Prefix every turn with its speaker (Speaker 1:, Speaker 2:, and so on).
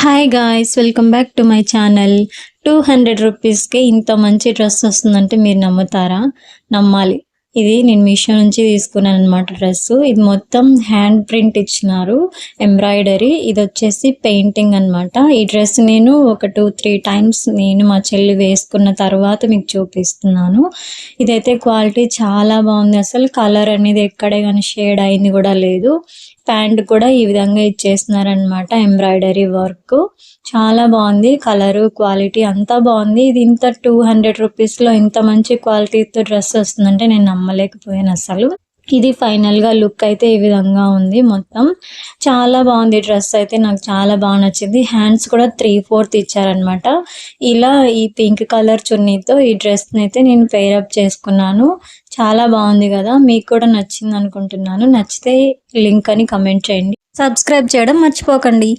Speaker 1: Hi guys, welcome back to my channel. 200 రూపీస్కే ఇంత మంచి డ్రెస్ వస్తుందంటే మీరు నమ్ముతారా? నమ్మాలి. ఇది నేను మీషో నుంచి తీసుకున్నాను అనమాట డ్రెస్. ఇది మొత్తం హ్యాండ్ ప్రింట్ ఇచ్చినారు, ఎంబ్రాయిడరీ. ఇది వచ్చేసి పెయింటింగ్ అనమాట. ఈ డ్రెస్ నేను ఒక 2-3 టైమ్స్ నేను మా చెల్లి వేసుకున్న తర్వాత మీకు చూపిస్తున్నాను. ఇదైతే క్వాలిటీ చాలా బాగుంది. అసలు కలర్ అనేది ఎక్కడే కానీ షేడ్ అయింది కూడా లేదు. ప్యాంట్ కూడా ఈ విధంగా ఇచ్చేస్తున్నారనమాట. ఎంబ్రాయిడరీ వర్క్ చాలా బాగుంది. కలరు క్వాలిటీ అంతా బాగుంది. ఇది ఇంత 200 రూపీస్లో ఇంత మంచి క్వాలిటీతో డ్రెస్ వస్తుందంటే నేను నమ్మలేకపోయాను అసలు. ఇది ఫైనల్గా లుక్ అయితే ఈ విధంగా ఉంది. మొత్తం చాలా బాగుంది. డ్రెస్ అయితే నాకు చాలా బాగా నచ్చింది. హ్యాండ్స్ కూడా 3/4 ఇచ్చారనమాట. ఇలా ఈ పింక్ కలర్ చున్నీతో ఈ డ్రెస్ని అయితే నేను పేరప్ చేసుకున్నాను. చాలా బాగుంది కదా, మీకు కూడా నచ్చింది అనుకుంటున్నాను. నచ్చితే లింక్ అని కమెంట్ చేయండి. సబ్స్క్రైబ్ చేయడం మర్చిపోకండి.